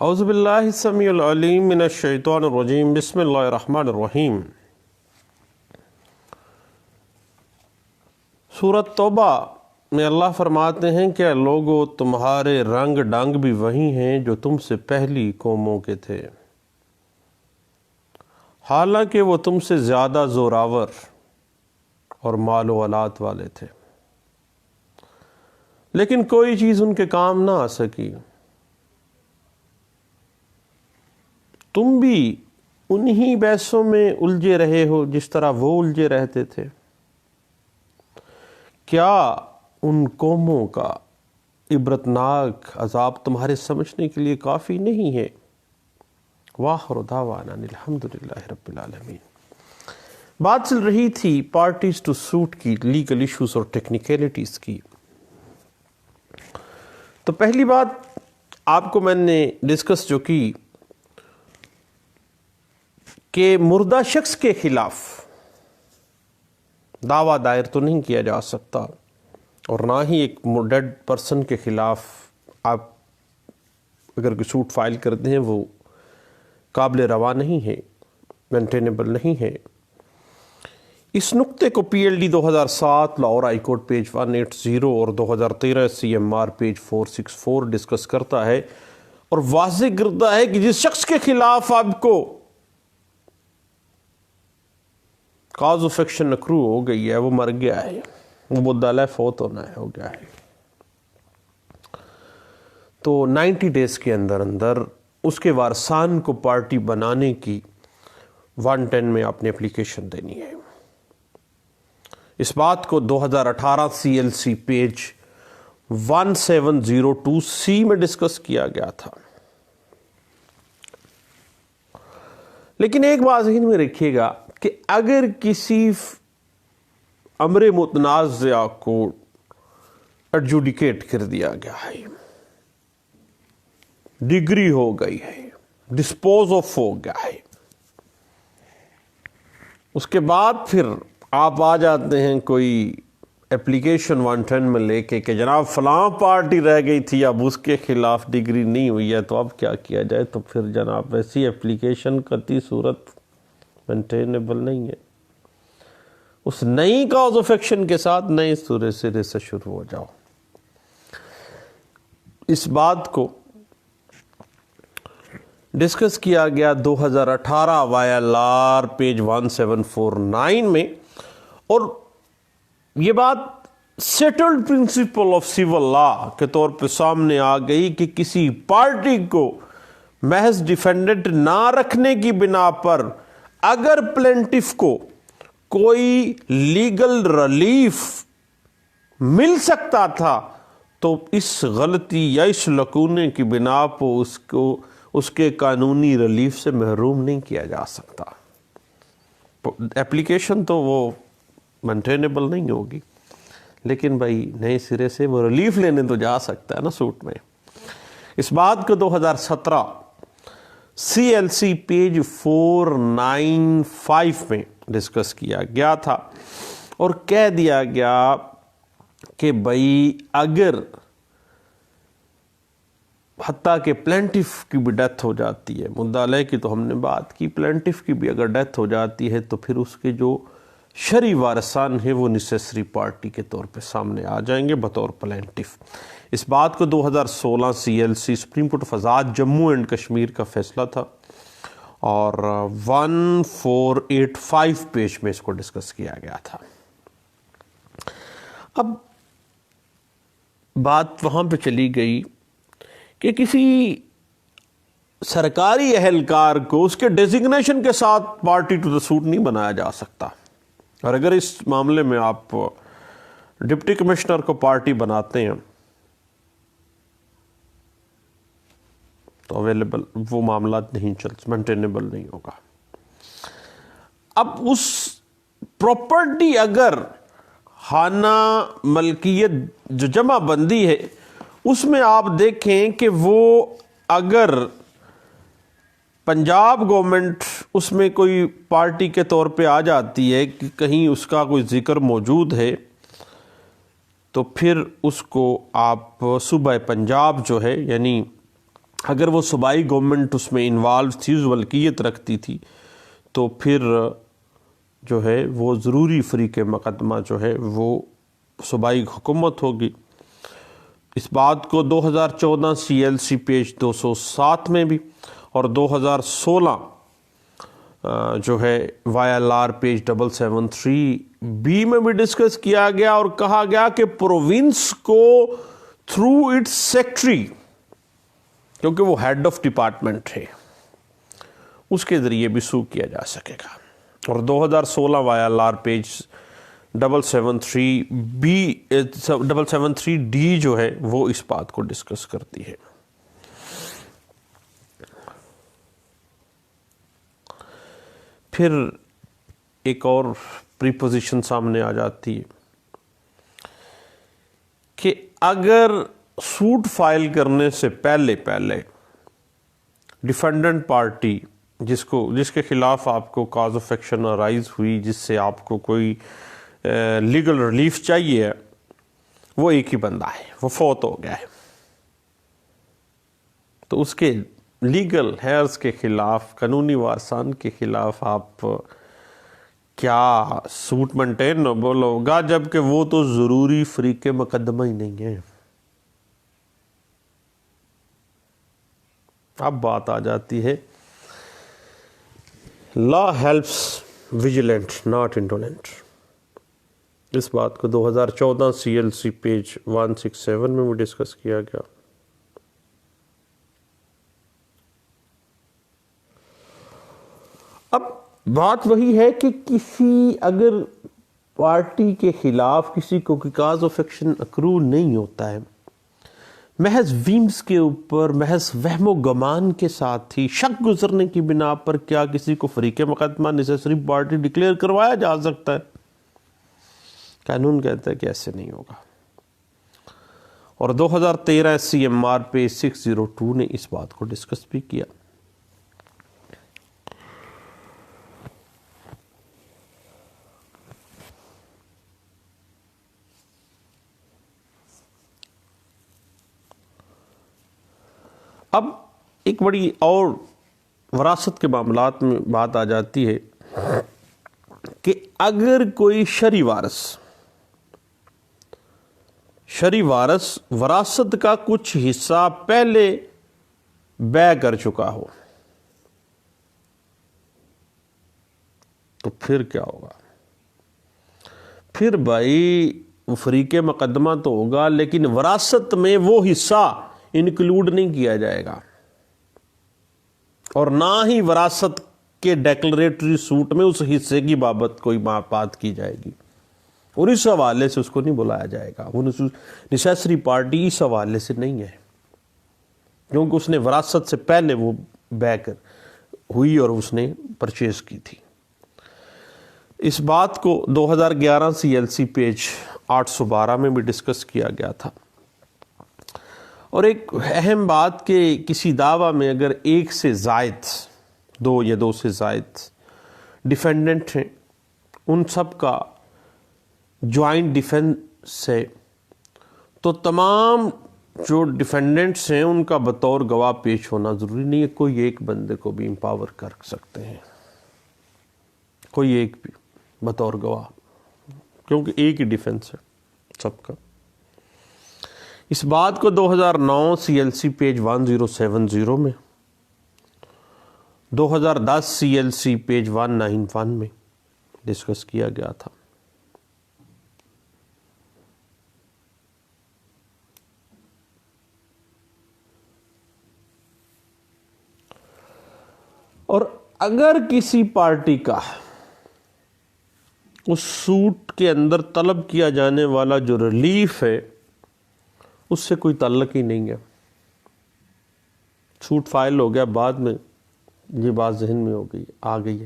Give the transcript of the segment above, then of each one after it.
اعوذ باللہ السمیع العلیم من الشیطان الرجیم بسم اللہ الرحمن الرحیم۔ سورۃ توبہ میں اللہ فرماتے ہیں کہ لوگو تمہارے رنگ ڈنگ بھی وہی ہیں جو تم سے پہلی قوموں کے تھے، حالانکہ وہ تم سے زیادہ زوراور اور مال و اولاد والے تھے، لیکن کوئی چیز ان کے کام نہ آ سکی۔ تم بھی انہی بحثوں میں الجھے رہے ہو جس طرح وہ الجھے رہتے تھے۔ کیا ان قوموں کا عبرتناک عذاب تمہارے سمجھنے کے لیے کافی نہیں ہے؟ وآخر دعوانا الحمدللہ رب العالمین۔ بات چل رہی تھی پارٹیز ٹو سوٹ کی، لیگل ایشوز اور ٹیکنیکلٹیز کی۔ تو پہلی بات آپ کو میں نے ڈسکس جو کی کہ مردہ شخص کے خلاف دعویٰ دائر تو نہیں کیا جا سکتا، اور نہ ہی ایک ڈیڈ پرسن کے خلاف آپ اگر کوئی سوٹ فائل کرتے ہیں وہ قابل روا نہیں ہے، مینٹینیبل نہیں ہے۔ اس نقطے کو P L D 2007 Lahore high court page 180 اور 2013 C M R page 464 discuss کرتا ہے اور واضح کرتا ہے کہ جس شخص کے خلاف آپ کو کاز آف ایکشن اکرو ہو گئی ہے، وہ مر گیا ہے، وہ مدعا فوت ہونا ہے، ہو گیا ہے، تو 90 ڈیز کے اندر اس کے وارثان کو پارٹی بنانے کی 110 میں آپ نے اپلیکیشن دینی ہے۔ اس بات کو 2018 سی ایل سی پیج 1702 سی میں ڈسکس کیا گیا تھا۔ لیکن ایک بات ذہن میں رکھیے گا کہ اگر کسی امر متنازع کو ایڈجوڈیکیٹ کر دیا گیا ہے، ڈگری ہو گئی ہے، ڈسپوز آف ہو گیا ہے، اس کے بعد پھر آپ آ جاتے ہیں کوئی اپلیکیشن 110 میں لے کے کہ جناب فلاں پارٹی رہ گئی تھی، اب اس کے خلاف ڈگری نہیں ہوئی ہے، تو اب کیا کیا جائے؟ تو پھر جناب ایسی اپلیکیشن قطعی صورت مینٹینیبل نہیں ہے۔ اس نئی کاز آف ایکشن کے ساتھ نئے سرے سے شروع ہو جاؤ۔ اس بات کو ڈسکس کیا گیا 2018 YLR پیج 1749 میں، اور یہ بات settled principle of civil law کے طور پہ سامنے آ گئی کہ کسی پارٹی کو محض ڈیفینڈنٹ نہ رکھنے کی بنا پر اگر پلینٹف کو کوئی لیگل ریلیف مل سکتا تھا تو اس غلطی یا اس لکونے کی بنا پر اس کے قانونی ریلیف سے محروم نہیں کیا جا سکتا۔ اپلیکیشن تو وہ مینٹینیبل نہیں ہوگی، لیکن بھائی نئے سرے سے وہ ریلیف لینے تو جا سکتا ہے نا سوٹ میں۔ اس بات کو 2017 سی ایل سی پیج 495 میں ڈسکس کیا گیا تھا، اور کہہ دیا گیا کہ بھائی اگر حتیٰ کہ پلینٹف کی بھی ڈیتھ ہو جاتی ہے، مدعا علیہ کی تو ہم نے بات کی، پلینٹف کی بھی اگر ڈیتھ ہو جاتی ہے تو پھر اس کے جو شرعی وارثان ہیں وہ نیسیسری پارٹی کے طور پہ سامنے آ جائیں گے بطور پلینٹف۔ اس بات کو 2016 C L C supreme court of Azad Jammu and Kashmir کا فیصلہ تھا، اور 1485 پیج میں اس کو ڈسکس کیا گیا تھا۔ اب بات وہاں پہ چلی گئی کہ کسی سرکاری اہلکار کو اس کے ڈیزگنیشن کے ساتھ پارٹی ٹو دا سوٹ نہیں بنایا جا سکتا، اور اگر اس معاملے میں آپ ڈپٹی کمشنر کو پارٹی بناتے ہیں تو اویلیبل وہ معاملات نہیں مینٹینیبل نہیں ہوگا۔ اب اس پراپرٹی اگر خانہ ملکیت جو جمع بندی ہے اس میں آپ دیکھیں کہ وہ اگر پنجاب گورنمنٹ اس میں کوئی پارٹی کے طور پہ آ جاتی ہے کہ کہیں اس کا کوئی ذکر موجود ہے، تو پھر اس کو آپ صوبہ پنجاب جو ہے یعنی اگر وہ صوبائی گورنمنٹ اس میں انوالو تھی، اس ولکیت رکھتی تھی، تو پھر جو ہے وہ ضروری فریق مقدمہ جو ہے وہ صوبائی حکومت ہوگی۔ اس بات کو 2014 CLC پیج 207 میں بھی اور 2016 جو ہے YLR پیج 773B میں بھی ڈسکس کیا گیا، اور کہا گیا کہ پروونس کو تھرو اٹس سیکٹری، کیونکہ وہ ہیڈ آف ڈپارٹمنٹ ہے، اس کے ذریعے بھی سو کیا جا سکے گا۔ اور 2016 YLR پیج 773D جو ہے وہ اس بات کو ڈسکس کرتی ہے۔ پھر ایک اور پریپوزیشن سامنے آ جاتی ہے کہ اگر سوٹ فائل کرنے سے پہلے ڈیفینڈنٹ پارٹی جس کے خلاف آپ کو کاز آف ایکشن ارائز ہوئی، جس سے آپ کو کوئی لیگل ریلیف چاہیے، وہ ایک ہی بندہ ہے، وہ فوت ہو گیا ہے، تو اس کے لیگل ہیئرز کے خلاف، قانونی وارثان کے خلاف آپ کیا سوٹ مینٹین ہوگا، جبکہ وہ تو ضروری فریق مقدمہ ہی نہیں ہے۔ اب بات آ جاتی ہے لا ہیلپس ویجیلنٹ ناٹ انڈولنٹ۔ اس بات کو 2014 CLC پیج 167 میں بھی ڈسکس کیا گیا۔ اب بات وہی ہے کہ اگر پارٹی کے خلاف کسی کو کاز آف ایکشن اکرو نہیں ہوتا ہے، محض ویمز کے اوپر، محض وہم و گمان کے ساتھ ہی، شک گزرنے کی بنا پر کیا کسی کو فریق مقدمہ نیسیسری پارٹی ڈکلیئر کروایا جا سکتا ہے؟ قانون کہتا ہے کہ ایسے نہیں ہوگا۔ اور 2013 CMR پیج 602 نے اس بات کو ڈسکس بھی کیا۔ اب ایک بڑی اور وراثت کے معاملات میں بات آ جاتی ہے کہ اگر کوئی شرعی وارث وراثت کا کچھ حصہ پہلے بے کر چکا ہو تو پھر کیا ہوگا؟ پھر بھائی فریق مقدمہ تو ہوگا، لیکن وراثت میں وہ حصہ انکلوڈ نہیں کیا جائے گا، اور نہ ہی وراثت کے ڈیکلریٹری سوٹ میں اس حصے کی بابت کوئی بات کی جائے گی، اور اس حوالے سے اس کو نہیں بلایا جائے گا۔ وہ نیسیسری پارٹی اس حوالے سے نہیں ہے، کیونکہ اس نے وراثت سے پہلے وہ بے کر ہوئی اور اس نے پرچیز کی تھی۔ اس بات کو 2011 CLC پیج 812 میں بھی ڈسکس کیا گیا تھا۔ اور ایک اہم بات کہ کسی دعویٰ میں اگر ایک سے زائد، دو سے زائد ڈیفینڈنٹ ہیں، ان سب کا جوائنٹ ڈیفنس ہے، تو تمام جو ڈیفینڈنٹس ہیں ان کا بطور گواہ پیش ہونا ضروری نہیں ہے۔ کوئی ایک بندے کو بھی امپاور کر سکتے ہیں، کوئی ایک بھی بطور گواہ، کیونکہ ایک ہی ڈیفنس ہے سب کا۔ اس بات کو 2009 CLC پیج 1070 میں، 2010 CLC پیج 191 میں ڈسکس کیا گیا تھا۔ اور اگر کسی پارٹی کا اس سوٹ کے اندر طلب کیا جانے والا جو ریلیف ہے اس سے کوئی تعلق ہی نہیں ہے، سوٹ فائل ہو گیا، بعد میں یہ بات ذہن میں آ گئی ہے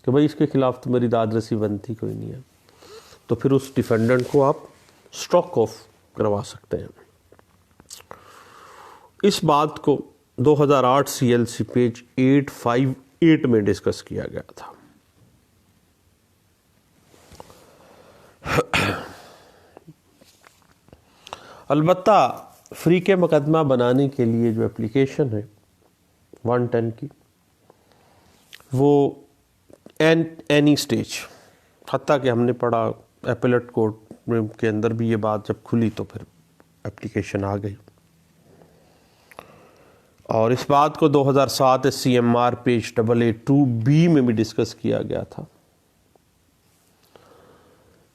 کہ بھائی اس کے خلاف تو میری داد رسی بنتی کوئی نہیں ہے، تو پھر اس ڈیفینڈنٹ کو آپ اسٹاک آف کروا سکتے ہیں۔ اس بات کو 2008 CLC پیج 858 میں ڈسکس کیا گیا تھا۔ البتہ فریق مقدمہ بنانے کے لیے جو اپلیکیشن ہے 110 کی، وہ اینی سٹیج، حتیٰ کہ ہم نے پڑھا اپیلٹ کورٹ کے اندر بھی یہ بات جب کھلی تو پھر اپلیکیشن آ گئی، اور اس بات کو 2007 CMR پیج 882B میں بھی ڈسکس کیا گیا تھا۔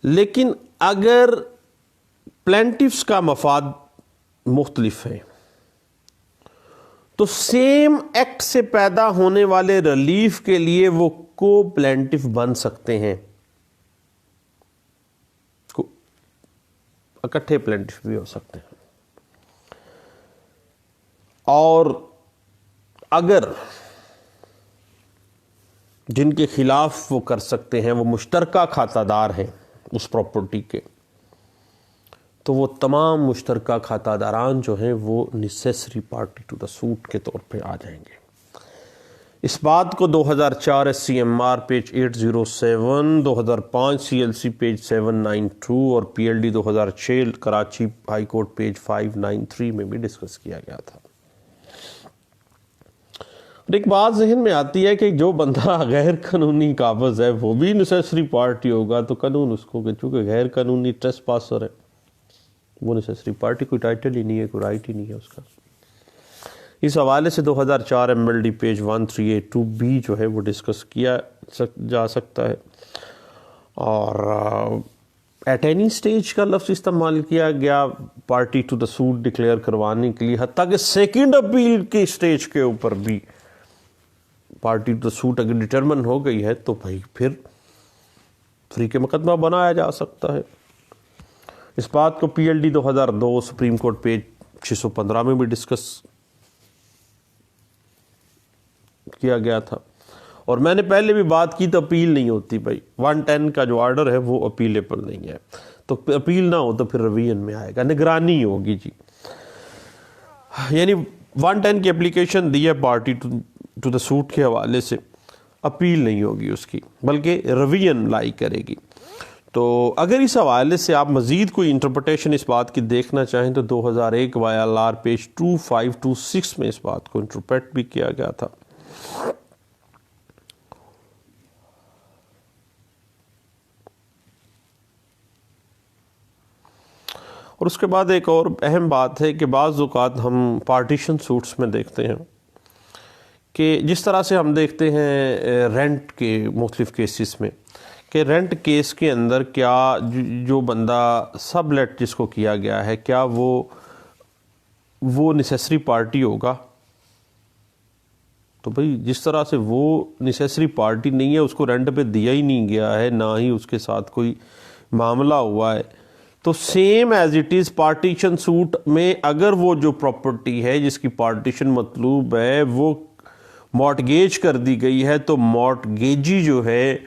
لیکن اگر پلینٹیفز کا مفاد مختلف ہے تو سیم ایکٹ سے پیدا ہونے والے ریلیف کے لیے وہ کو پلینٹیف بن سکتے ہیں، اکٹھے پلینٹیف بھی ہو سکتے ہیں، اور اگر جن کے خلاف وہ کر سکتے ہیں وہ مشترکہ کھاتہ دار ہیں اس پراپرٹی کے، تو وہ تمام مشترکہ کھاتہ داران جو ہیں وہ necessary party to the suit کے طور پہ آ جائیں گے۔ اس بات کو 2004 CMR پیج 807، 2005 CLC پیج 792 اور PLD 2006 Karachi high court page 593 میں بھی ڈسکس کیا گیا تھا۔ اور ایک بات ذہن میں آتی ہے کہ جو بندہ غیر قانونی قابض ہے وہ بھی نیسیسری پارٹی ہوگا، تو قانون اس کو، چونکہ غیر قانونی ٹریس پاسر ہے، وہ نیسیسری پارٹی، کوئی ٹائٹل ہی نہیں ہے، کوئی رائٹ ہی نہیں ہے اس کا۔ اس حوالے سے 2004 MLD پیج 1382B جو ہے وہ ڈسکس کیا جا سکتا ہے، اور ایٹ اینی سٹیج کا لفظ استعمال کیا گیا party to the suit declare کروانے کے لیے، حتیٰ کہ سیکنڈ اپیل کی سٹیج کے اوپر بھی پارٹی ٹو دا سوٹ اگر ڈٹرمن ہو گئی ہے تو بھائی پھر فریق مقدمہ بنایا جا سکتا ہے۔ اس بات کو PLD 2002 سپریم کورٹ پیج 615 میں بھی ڈسکس کیا گیا تھا، اور میں نے پہلے بھی بات کی تو اپیل نہیں ہوتی بھائی، 110 کا جو آرڈر ہے وہ اپیلیبل نہیں ہے، تو اپیل نہ ہو تو پھر ریویژن میں آئے گا، نگرانی ہوگی جی، یعنی 110 کی اپلیکیشن دی ہے پارٹی ٹو دا سوٹ کے حوالے سے، اپیل نہیں ہوگی اس کی بلکہ ریویژن لائی کرے گی۔ تو اگر اس حوالے سے آپ مزید کوئی انٹرپریٹیشن اس بات کی دیکھنا چاہیں تو 2001 YLR پیج 2526 میں اس بات کو انٹرپریٹ بھی کیا گیا تھا۔ اور اس کے بعد ایک اور اہم بات ہے کہ بعض اوقات ہم پارٹیشن سوٹس میں دیکھتے ہیں کہ جس طرح سے ہم دیکھتے ہیں رینٹ کے مختلف کیسز میں، کہ رینٹ کیس کے اندر کیا جو بندہ سب لیٹ جس کو کیا گیا ہے کیا وہ نیسیسری پارٹی ہوگا؟ تو بھئی جس طرح سے وہ نیسیسری پارٹی نہیں ہے، اس کو رینٹ پہ دیا ہی نہیں گیا ہے، نہ ہی اس کے ساتھ کوئی معاملہ ہوا ہے، تو same as it is partition suit میں اگر وہ جو پراپرٹی ہے جس کی پارٹیشن مطلوب ہے وہ مارٹگیج کر دی گئی ہے، تو مارٹگیجی جو ہے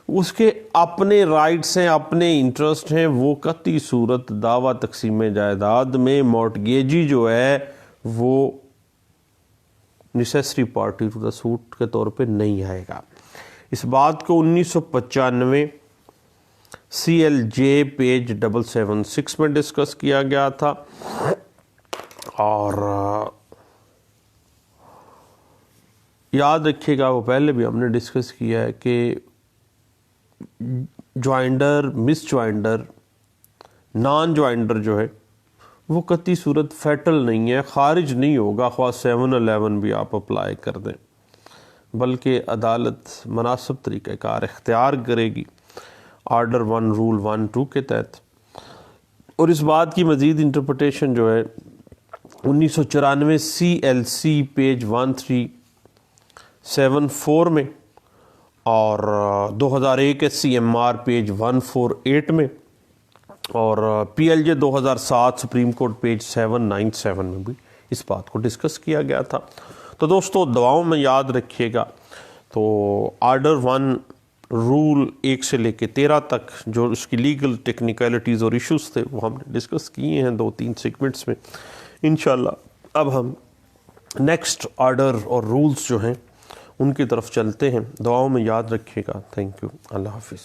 اس کے اپنے رائٹس ہیں، اپنے انٹرسٹ ہیں، وہ قطعی صورت دعویٰ تقسیم جائیداد میں مارٹگیجی جو ہے وہ necessary party to the suit کے طور پہ نہیں آئے گا۔ اس بات کو 1995 CLJ پیج 776 میں ڈسکس کیا گیا تھا، اور یاد رکھیے گا وہ پہلے بھی ہم نے ڈسکس کیا ہے کہ جوائنڈر، مس جوائنڈر، نان جوائنڈر جو ہے وہ قطعی صورت فیٹل نہیں ہے، خارج نہیں ہوگا، خواہ 711 بھی آپ اپلائی کر دیں، بلکہ عدالت مناسب طریقہ کار اختیار کرے گی آرڈر 1 رول 1-2 کے تحت۔ اور اس بات کی مزید انٹرپریٹیشن جو ہے 1994 CLC پیج 1374 میں، اور 2001 CMR پیج 148 میں، اور PLJ 2007 سپریم کورٹ پیج 797 میں بھی اس بات کو ڈسکس کیا گیا تھا۔ تو دوستو دعاؤں میں یاد رکھیے گا، تو آرڈر 1 رول 1 سے لے کے 13 تک جو اس کی لیگل ٹیکنیکلٹیز اور ایشوز تھے وہ ہم نے ڈسکس کیے ہیں 2-3 سیگمنٹس میں۔ انشاءاللہ اب ہم نیکسٹ آرڈر اور رولز جو ہیں ان کی طرف چلتے ہیں۔ دعاؤں میں یاد رکھیے گا۔ تھینک یو، اللہ حافظ۔